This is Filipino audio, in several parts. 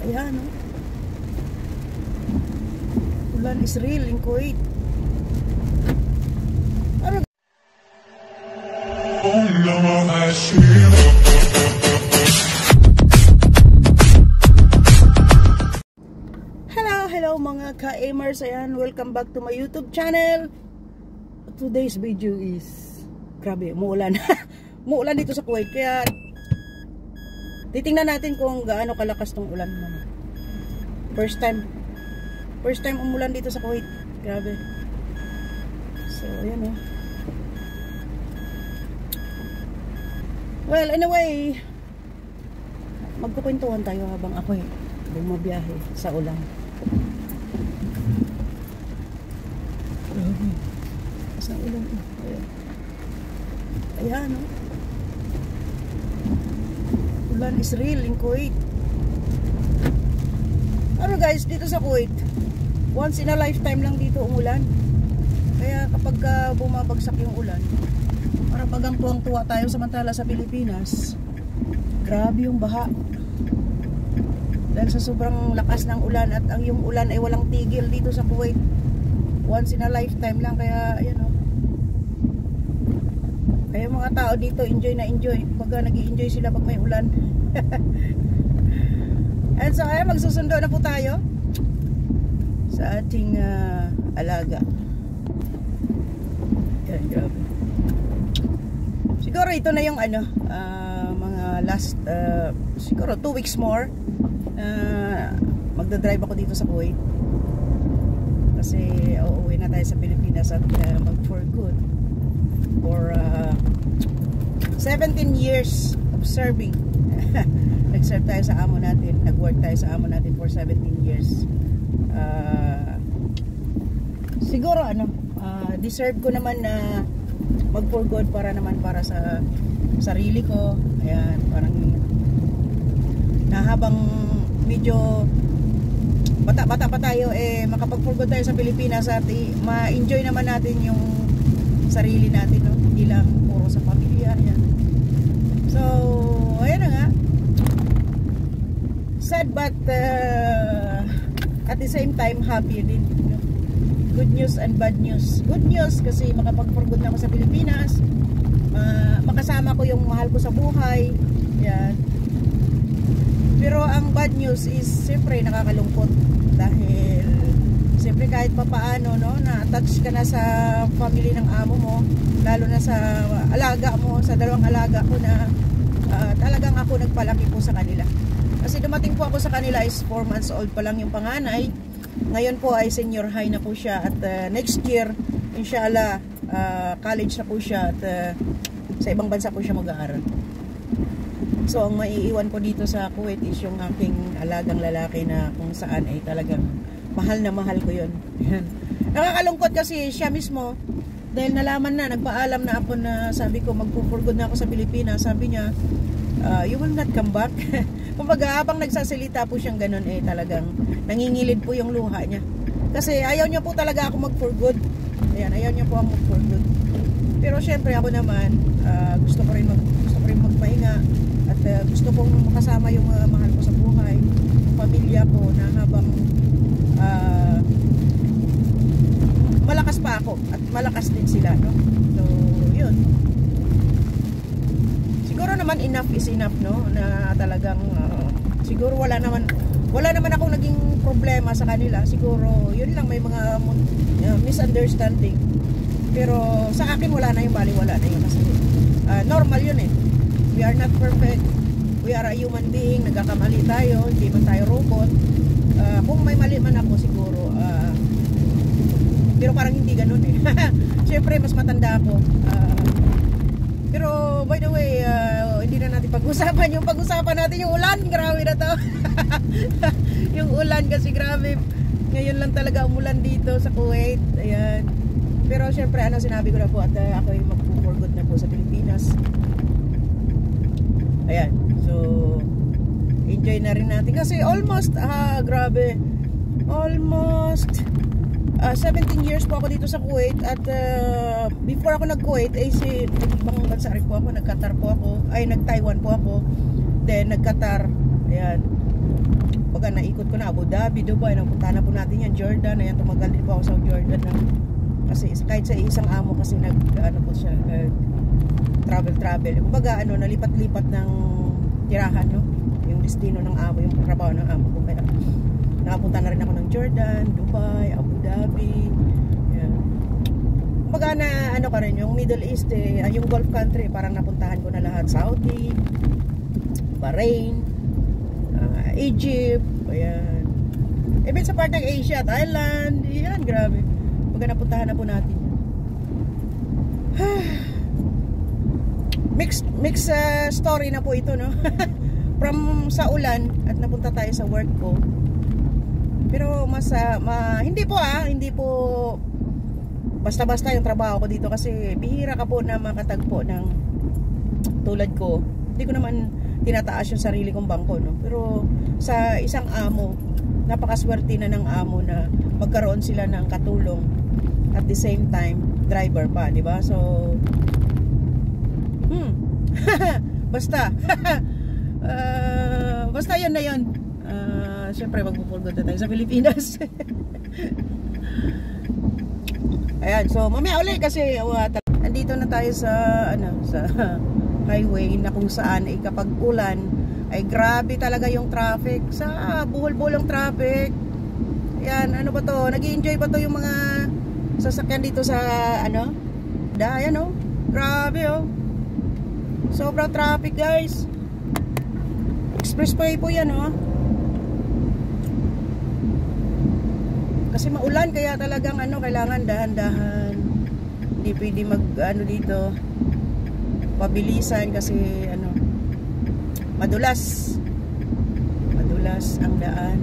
Ayan, no? Ulan is real in Kuwait. Ano? Hello mga ka-amers. Ayan, welcome back to my YouTube channel. Today's video is grabe, umuulan. Umuulan dito sa Kuwait. Kaya titingnan natin kung gaano kalakas tong ulan. First time umulan dito sa Kuwait. Grabe. So, ayan o. Well, anyway, magkukwentuhan tayo habang ako'y bumabiyahe sa ulan. Grabe. Sa ulan. Ayan. Ayan o. Ulan is real in Kuwait. Ano guys, dito sa Kuwait, once in a lifetime lang dito umulan. Kaya kapag bumabagsak yung ulan, para bagang tuwang-tuwa tayo, samantala sa Pilipinas, grabe yung baha. Dahil sa sobrang lakas ng ulan at ang yung ulan ay walang tigil dito sa Kuwait. Once in a lifetime lang, kaya ayan o. Kaya mga tao dito enjoy na enjoy. Pagka nag-i-enjoy sila pag may ulan. And so ayan, magsusundo na po tayo sa ating alaga. Ayan, grabe. Siguro ito na yung ano, mga last siguro 2 weeks more magdadrive ako dito sa Kuwait. Kasi uuwi na tayo sa Pilipinas at mag for good. For 17 years of serving. Nag-serve tayo sa amo natin, nag-work tayo sa amo natin for 17 years. Siguro ano, deserve ko naman na mag for good para naman para sa sarili ko. Ayan, parang na habang medyo bata pa tayo, makapag for good tayo sa Pilipinas at ma-enjoy naman natin yung sarili natin, no? Hindi lang puro sa pamilya. Ayan. So, ayan na nga. Sad but at the same time happy din, no? Good news and bad news. Good news kasi makapag-for-good na ako sa Pilipinas, makasama ko yung mahal ko sa buhay. Yan. Pero ang bad news is siyempre nakakalungkot dahil siyempre kahit papaano, no, na-touch ka na sa family ng amo mo, lalo na sa alaga mo, sa dalawang alaga ko na talagang ako nagpalaki po sa kanila. Kasi dumating po ako sa kanila is 4 months old pa lang yung panganay. Ngayon po ay senior high na po siya at next year, inshallah, college na po siya at sa ibang bansa po siya mag-aaral. So, ang maiiwan ko dito sa Kuwait is yung aking alagang lalaki na kung saan ay talagang mahal na mahal ko yun. Nakakalungkot kasi siya mismo, dahil nalaman na, nagpaalam na ako na sabi ko magpo-for-good na ako sa Pilipinas. Sabi niya, you will not come back. Kumbaga habang nagsasalita po siyang ganun, talagang nangingilid po yung luha niya. Kasi ayaw niya po talaga ako mag-for-good. Ayan, ayaw niya po ako mag-for-good. Pero syempre ako naman, gusto ko rin magpahinga at gusto kong makasama yung mahal ko sa buhay, yung pamilya ko na habang malakas pa ako at malakas din sila, no? So, yun. Siguro naman enough is enough, no? Na talagang siguro wala naman akong naging problema sa kanila. Siguro yun lang, may mga misunderstanding. Pero sa akin wala na yung baliwala na yun kasi normal yun eh. We are not perfect. We are a human being. Nagkakamali tayo, hindi man tayo robot. Kung may mali man ako siguro, pero parang hindi ganun eh. Siyempre mas matanda ako. Pero by the way, hindi na natin pag-usapan. Yung pag-usapan natin yung ulan. Grabe na to. Yung ulan kasi grabe. Ngayon lang talaga umulan dito sa Kuwait. Ayan. Pero syempre sinabi ko na po at ako yung mag-for good na po sa Pilipinas. Ayan. So enjoy na rin natin kasi almost grabe. Almost 17 years po ako dito sa Kuwait at before ako nag-Kuwait ibang bansa rin po ako, nag-Qatar po ako, ay nag-Taiwan po ako, then nag-Qatar. Ayan. Baga kumbaga naikot ko na Abu Dhabi, Dubai, napunta na po natin yan, Jordan. Ayan, tumagal din po ako sa Jordan na, kasi kahit sa isang amo kasi ano po siya, travel. Kumbaga nalipat-lipat ng tirahan, no? Yung destino ng amo, yung trabaho ng amo ko. Kaya nakapunta na rin ako ng Jordan, Dubai, Abu Dhabi. Ayan. Kumbaga na ka rin yung Middle East, yung Gulf country, parang napuntahan ko na lahat. Saudi, Bahrain, Egypt, ayan. Even sa part ng Asia, Thailand, ayan, grabe. Kumbaga napuntahan na po natin. Mix story na po ito, no? From sa ulan at napunta tayo sa work ko. Pero hindi po basta-basta yung trabaho ko dito kasi bihira ka po na makatagpo ng tulad ko. Hindi ko naman tinataas yung sarili kong bangko, no? Pero sa isang amo, napakaswerte na ng amo na magkaroon sila ng katulong at the same time driver pa, di ba? So basta basta yun na yun. Siyempre magpupulgod na tayo sa Pilipinas. Ayan, so mamaya ulit kasi andito na tayo sa sa highway na kung saan kapag ulan ay grabe talaga yung traffic. Sa buhol-buhol ang traffic. Ayan, ano ba to? Nag-i-enjoy ba to yung mga sasakyan dito sa ayan, oh. Grabe, oh. Sobrang traffic, guys. Expressway po yan, oh. Kasi maulan kaya talagang kailangan dahan-dahan. Hindi pwede dito pabilisan kasi madulas ang daan.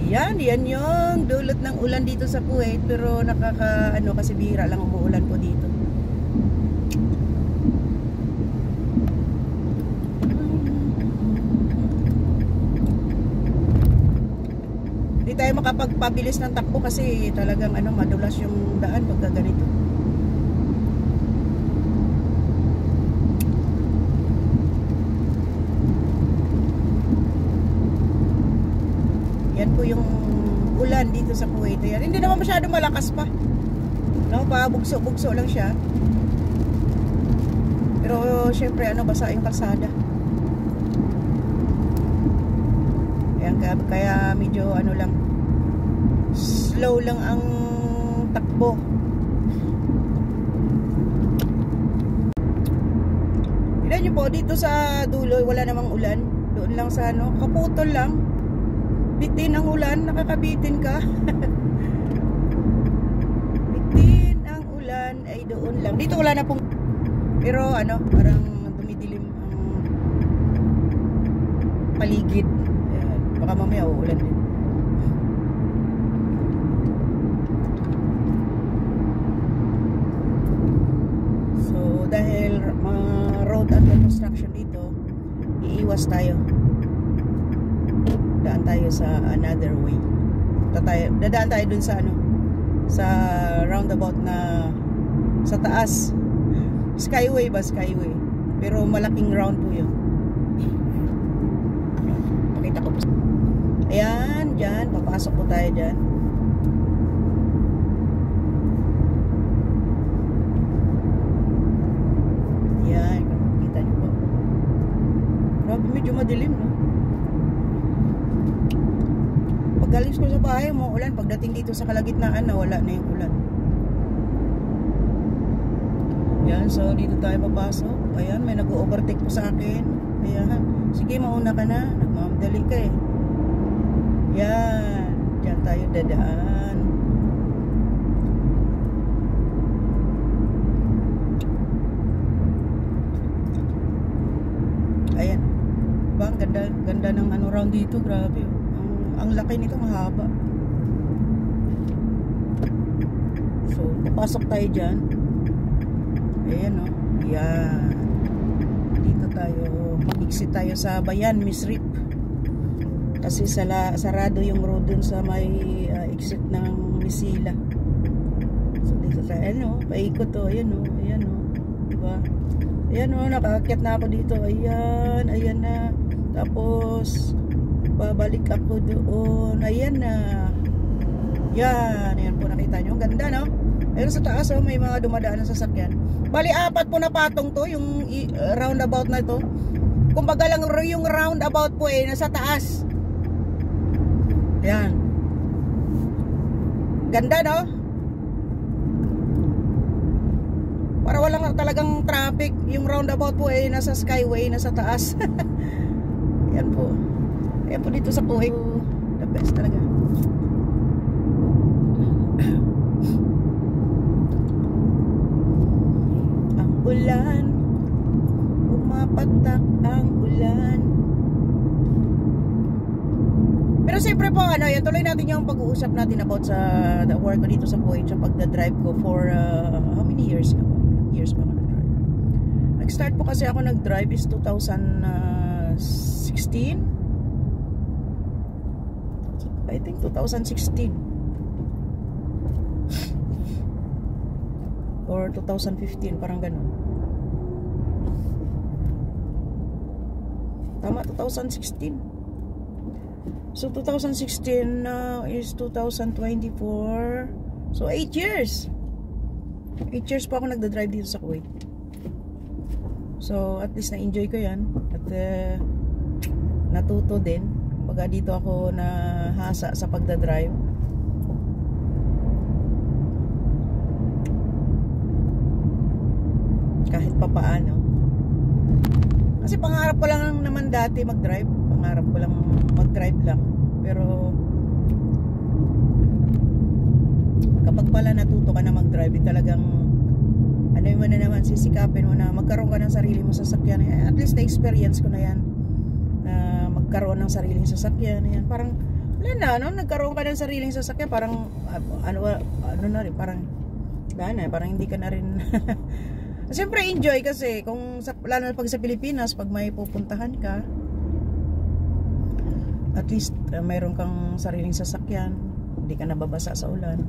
Yan yung dulot ng ulan dito sa Kuwait, pero kasi bihira lang umuulan po dito. Hindi tayo makapagpabilis ng takbo kasi talagang madulas yung daan pagka ganito. Yan po yung ulan dito sa Kuwait. Yan. Hindi naman masyadong malakas pa. No, bugso-bugso lang siya. Pero syempre basa yung kalsada. Kaya medyo lang, slow lang ang takbo. Tignan nyo po dito sa dulo, wala namang ulan. Doon lang sa kaputol lang. Bitin ang ulan, nakakabitin ka. Bitin ang ulan ay doon lang. Dito wala na pong, pero parang dumidilim ang paligid. Ayan, baka mamaya uulan din. So dahil mga road under construction dito, iiwas tayo. Daan tayo sa another way. Dadaan tayo dun sa sa roundabout na sa taas. Skyway ba? Skyway. Pero malaking round po yun. Pakita ko po. Ayan, dyan. Papasok po tayo dyan. Ayan, kita nyo po. Grabe, medyo madilim, no? Paggaling ko sa bahay, ulan. Pagdating dito sa kalagitnaan, wala na yung ulan. Yan, so dito tayo papasok. Ayan, may nag-overtake po sa akin. Ayan, sige, mauna ka na. Nagmamadali ka eh. Yan, dyan tayo dadaan. Ayan. Ba, ang ganda ng round dito. Grabe. Ang laki nito, mahaba. So, papasok tayo dyan. Ayan, oh. Yan. Dito tayo. Mag-exit tayo sa Bayan, Misrip. Kasi sarado yung road dun sa may exit ng Misila. So, dito tayo. Ayan, oh. Paikot, oh. Ayan, oh. Ayan, oh. Diba? Ayan, oh. Nakaakyat na ako dito. Ayan. Ayan na. Tapos babalik ako doon. Ayan na. Yan po, nakita nyo. Ang ganda, no? Ayun sa taas, oh, may mga dumadaan na sasakyan. Bali, 4 po na patong to, yung roundabout na to. Kumbaga lang yung roundabout po nasa taas. Yan. Ganda, no? Para walang talagang traffic. Yung roundabout po nasa skyway, nasa taas. Yan po. Yan po dito sa Kuwait. The best talaga. Ang ulan, pumapatak ang ulan. Pero siyempre po, yan, tuloy natin yung pag-uusap natin about sa the work ko dito sa Kuwait, sa pagdadrive ko for how many years na? Years pa ako nag-drive. Nag-start po kasi ako nag-drive is 2016. I think 2016 or 2015, parang ganun. Tama, 2016. So 2016 now is 2024. So 8 years. 8 years pa ako nagda-drive dito sa Kuwait. So at least na-enjoy ko yan. At natuto din. Kumbaga dito ako nahasa sa pagda-drive. Kahit pa paano. Kasi pangarap ko lang naman dati mag-drive. Pangarap ko lang mag-drive lang. Pero kapag pala natuto ka na mag-drive, talagang ano mo na naman, sisikapin mo na magkaroon ka ng sarili mo sasakyan. At least na-experience ko na yan, na magkaroon ng sariling sasakyan. Yan. Parang wala na, no? Nagkaroon ka ng sariling sasakyan, parang ano na rin, parang wala na, parang hindi ka na rin siyempre enjoy kasi kung lalo na pag sa Pilipinas, pag may pupuntahan ka, at least mayroon kang sariling sasakyan, hindi ka nababasa sa ulan.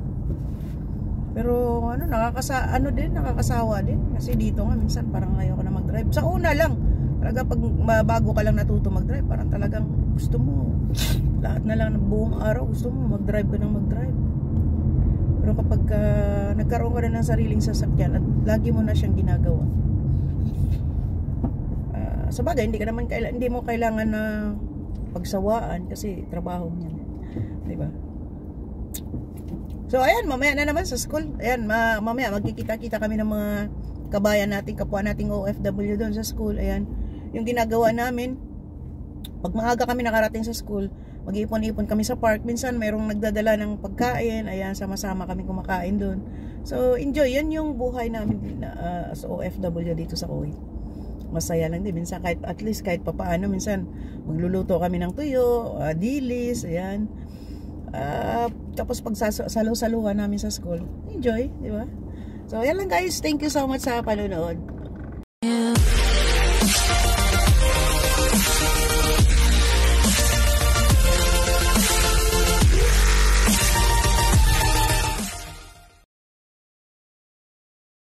Pero nakakasawa din kasi dito nga minsan parang ayoko na mag-drive. Sa una lang, talaga pag bago ka lang natuto mag-drive, parang talagang gusto mo lahat na lang buong araw gusto mo mag-drive ka ng mag-drive. Pero kapag nagkaroon ka na ng sariling sasakyan at lagi mo na siyang ginagawa, sa bagay hindi mo kailangan na pagsawaan kasi trabaho niyan, di ba? So ayan, mamaya na naman sa school. Ayan, mamaya magkikita-kita kami ng mga kabayan natin, kapwa nating OFW doon sa school. Ayan, yung ginagawa namin, pag maaga kami nakarating sa school, mag-ipon-ipon kami sa park. Minsan mayroong nagdadala ng pagkain. Ayan, sama-sama kami kumakain doon. So enjoy, yan yung buhay namin as OFW dito sa Kuwait. Masaya lang din. Minsan at least kahit papaano, minsan magluluto kami ng tuyo, dilis, ayan. Tapos pag saluhan namin sa school, enjoy, di ba? So ayan lang guys, thank you so much sa panonood.